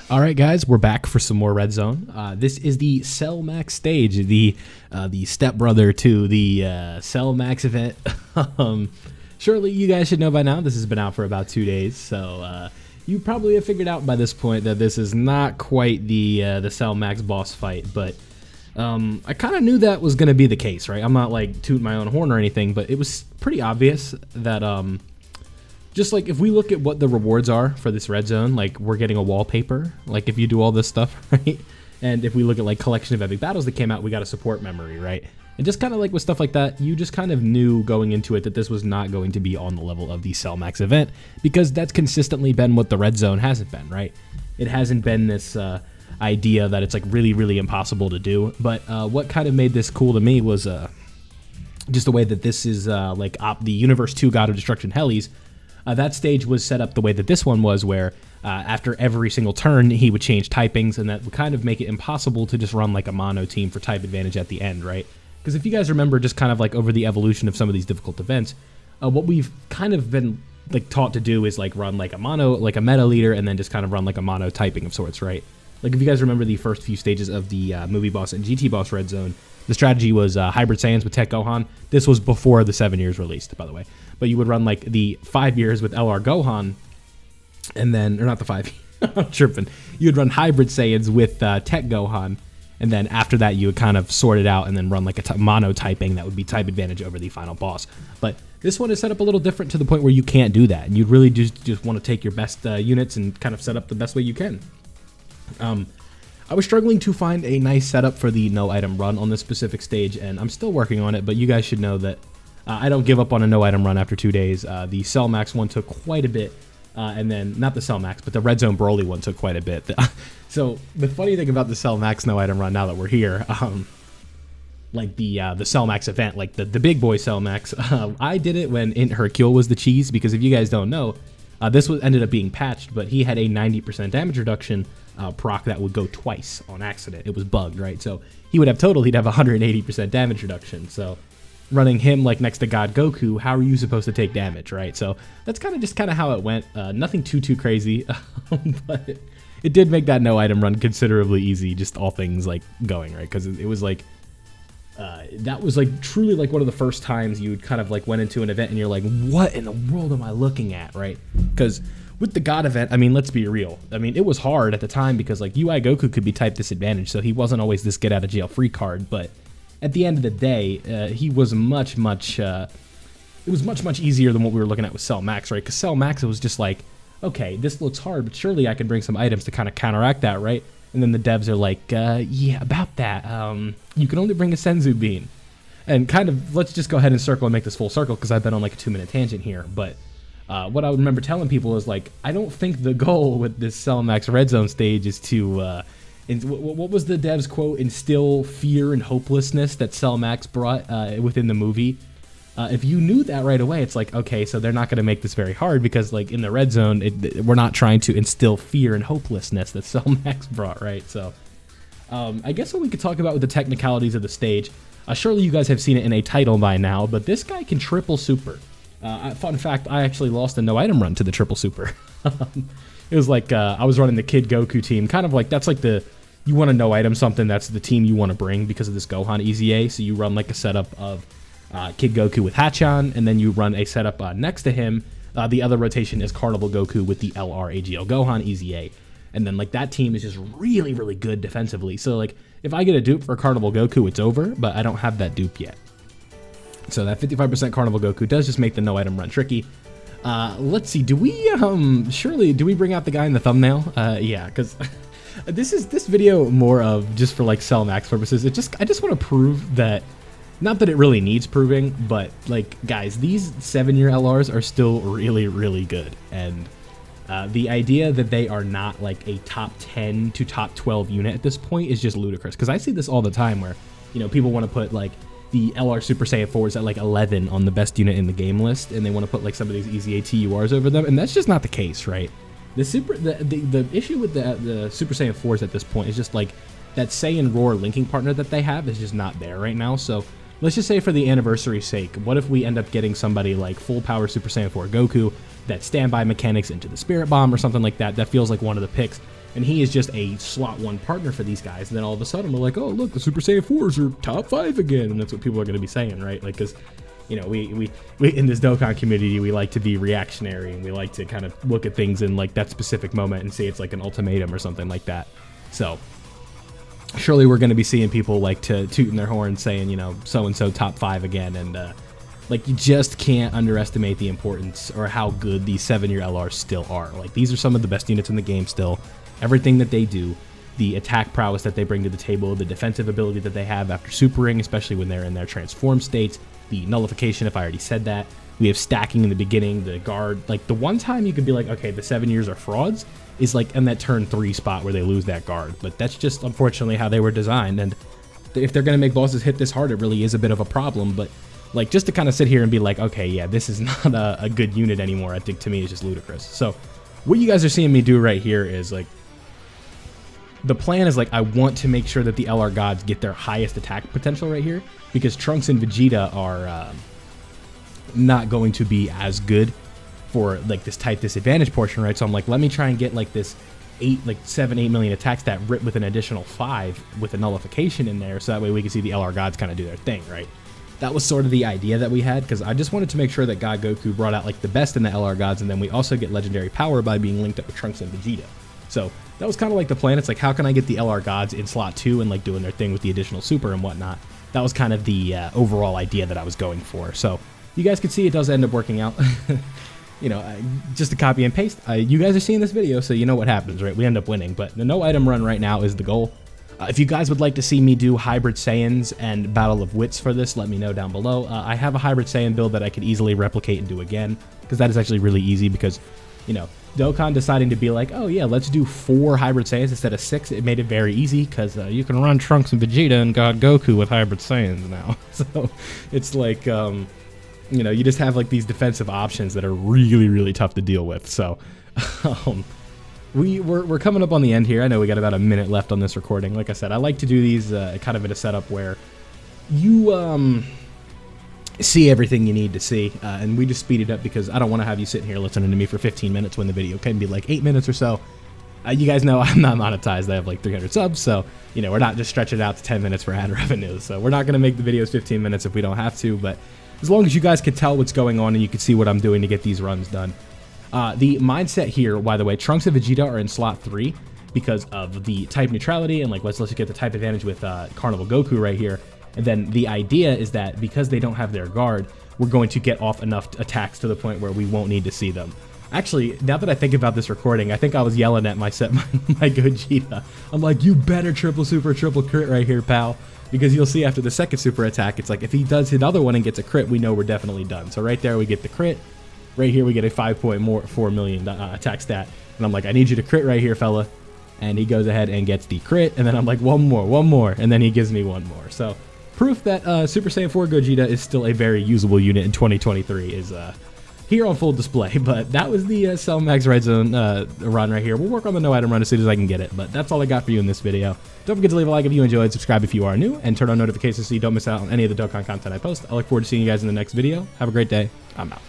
All right, guys, we're back for some more Red Zone. This is the Cell Max stage, the stepbrother to the Cell Max event. Surely you guys should know by now. This has been out for about 2 days, so you probably have figured out by this point that this is not quite the Cell Max boss fight. But I kind of knew that was going to be the case, right? I'm not like tooting my own horn or anything, but it was pretty obvious that just like if we look at what the rewards are for this Red Zone, like we're getting a wallpaper, like if you do all this stuff, right? And if we look at like collection of epic battles that came out, we got a support memory, right? And just kind of like with stuff like that, you just kind of knew going into it that this was not going to be on the level of the Cell Max event, because that's consistently been what the Red Zone hasn't been, right? It hasn't been this idea that it's like really, really impossible to do. But what kind of made this cool to me was just the way that this is like the Universe 2 God of Destruction Helis. That stage was set up the way that this one was, where after every single turn, he would change typings, and that would kind of make it impossible to just run like a mono team for type advantage at the end, right? Because if you guys remember, just kind of like over the evolution of some of these difficult events, what we've kind of been like taught to do is like run like a mono, like a meta leader, and then just kind of run like a mono typing of sorts, right? Like if you guys remember the first few stages of the movie boss and GT boss Red Zone, the strategy was Hybrid Saiyans with Tech Gohan. This was before the 7 years released, by the way. But you would run like the 5 years with LR Gohan, and then, or not the 5, I'm tripping. You would run Hybrid Saiyans with Tech Gohan, and then after that you would kind of sort it out and then run like a mono typing that would be type advantage over the final boss. But this one is set up a little different to the point where you can't do that, and you'd really just want to take your best units and kind of set up the best way you can. I was struggling to find a nice setup for the no item run on this specific stage, and I'm still working on it, but you guys should know that I don't give up on a no item run after 2 days. The Cell Max one took quite a bit, and then, not the Cell Max, but the Red Zone Broly one took quite a bit. So the funny thing about the Cell Max no item run, now that we're here, like the Cell Max event, like the big boy Cell Max, I did it when Int Hercule was the cheese, because if you guys don't know, this ended up being patched, but he had a 90% damage reduction proc that would go twice on accident. It was bugged, right? So he'd have 180% damage reduction. So running him like next to God Goku, how are you supposed to take damage, right? So that's kind of how it went. Nothing too crazy, but it did make that no item run considerably easy, just all things like going, right? Because it was like that was like truly like one of the first times you kind of like went into an event and you're like, what in the world am I looking at, right? Because with the God event, I mean, let's be real. I mean, it was hard at the time because like UI Goku could be type disadvantaged, so he wasn't always this get out of jail free card. But at the end of the day, he was much easier than what we were looking at with Cell Max, right? Because Cell Max, it was just like, okay, this looks hard, but surely I could bring some items to kind of counteract that, right? And then the devs are like, yeah, about that. You can only bring a Senzu Bean. And kind of, let's just go ahead and circle and make this full circle, because I've been on like a 2-minute tangent here. But what I would remember telling people is like, I don't think the goal with this Cell Max Red Zone stage is to, what was the devs quote? Instill fear and hopelessness that Cell Max brought within the movie. If you knew that right away, it's like, okay, so they're not going to make this very hard, because like in the Red Zone, we're not trying to instill fear and hopelessness that Cell Max brought, right? So I guess what we could talk about with the technicalities of the stage, surely you guys have seen it in a title by now, but this guy can triple super. Fun fact, I actually lost a no item run to the triple super. It was like I was running the Kid Goku team, kind of like that's like you want to no item something, that's the team you want to bring because of this Gohan EZA, so you run like a setup of Kid Goku with Hachan, and then you run a setup next to him. The other rotation is Carnival Goku with the LR AGL Gohan EZA. And then like that team is just really, really good defensively. So like if I get a dupe for Carnival Goku, it's over, but I don't have that dupe yet. So that 55% Carnival Goku does just make the no item run tricky. Let's see, do we bring out the guy in the thumbnail? Yeah, because this video more of just for like Cell Max purposes. I just want to prove that, not that it really needs proving, but like guys, these 7-year LRs are still really, really good. And the idea that they are not like a top 10 to top 12 unit at this point is just ludicrous. Because I see this all the time where, you know, people want to put like the LR Super Saiyan 4s at like 11 on the best unit in the game list, and they want to put like some of these EZA TURs over them, and that's just not the case, right? The issue with the Super Saiyan 4s at this point is just like that Saiyan Roar linking partner that they have is just not there right now. So let's just say for the anniversary's sake, what if we end up getting somebody like full power Super Saiyan 4 Goku that standby mechanics into the Spirit Bomb or something like that? That feels like one of the picks. and he is just a slot 1 partner for these guys. And then all of a sudden we're like, oh look, the Super Saiyan 4s are top 5 again, and that's what people are going to be saying, right? Like, because you know, we in this Dokkan community, we like to be reactionary, and we like to kind of look at things in like that specific moment and say it's like an ultimatum or something like that. So surely we're going to be seeing people like tooting their horn saying, you know, so and so top 5 again, and like, you just can't underestimate the importance or how good these 7-year LRs still are. Like, these are some of the best units in the game still. Everything that they do, the attack prowess that they bring to the table, the defensive ability that they have after supering, especially when they're in their transform states, the nullification, if I already said that. We have stacking in the beginning, the guard. Like, the one time you could be like, okay, the 7 years are frauds is like in that turn 3 spot where they lose that guard. But that's just unfortunately how they were designed. And if they're going to make bosses hit this hard, it really is a bit of a problem. But like, just to kind of sit here and be like, okay, yeah, this is not a good unit anymore, I think to me is just ludicrous. So what you guys are seeing me do right here is like, the plan is like, I want to make sure that the LR gods get their highest attack potential right here, because Trunks and Vegeta are not going to be as good for like this type disadvantage portion, right? So I'm like, let me try and get like this 7, 8 million attack stat rip with an additional 5 with a nullification in there, so that way we can see the LR gods kind of do their thing, right? That was sort of the idea that we had, because I just wanted to make sure that God Goku brought out like the best in the LR gods, and then we also get legendary power by being linked up with Trunks and Vegeta. So that was kind of like the plan. It's like, how can I get the LR gods in slot 2 and like doing their thing with the additional super and whatnot? That was kind of the overall idea that I was going for. So you guys can see it does end up working out. You know, just a copy and paste. You guys are seeing this video, so you know what happens, right? We end up winning, but the no item run right now is the goal. If you guys would like to see me do Hybrid Saiyans and Battle of Wits for this, let me know down below. I have a Hybrid Saiyan build that I could easily replicate and do again, because that is actually really easy, because, you know, Dokkan deciding to be like, oh yeah, let's do 4 Hybrid Saiyans instead of 6, it made it very easy, because you can run Trunks and Vegeta and God Goku with Hybrid Saiyans now. So it's like, you know, you just have like these defensive options that are really, really tough to deal with. So we're coming up on the end here. I know we got about a minute left on this recording. Like I said, I like to do these kind of in a setup where you see everything you need to see, and we just speed it up because I don't want to have you sitting here listening to me for 15 minutes when the video can be like 8 minutes or so. You guys know I'm not monetized. I have like 300 subs, so, you know, we're not just stretching it out to 10 minutes for ad revenue. So we're not going to make the videos 15 minutes if we don't have to, but as long as you guys can tell what's going on and you can see what I'm doing to get these runs done. The mindset here, by the way, Trunks and Vegeta are in slot 3 because of the type neutrality, and like, let's get the type advantage with Carnival Goku right here. And then the idea is that because they don't have their guard, we're going to get off enough attacks to the point where we won't need to see them. Actually, now that I think about this recording, I think I was yelling at my Gogeta. I'm like, you better triple super, triple crit right here, pal. Because you'll see after the second super attack, it's like, if he does hit another one and gets a crit, we know we're definitely done. So right there, we get the crit. Right here, we get a 5.4 million attack stat. And I'm like, I need you to crit right here, fella. And he goes ahead and gets the crit. And then I'm like, one more. And then he gives me one more. So proof that Super Saiyan 4 Gogeta is still a very usable unit in 2023 is here on full display. But that was the Cell Max Red Zone run right here. We'll work on the no item run as soon as I can get it. But that's all I got for you in this video. Don't forget to leave a like if you enjoyed, subscribe if you are new, and turn on notifications so you don't miss out on any of the Dokkan content I post. I look forward to seeing you guys in the next video. Have a great day. I'm out.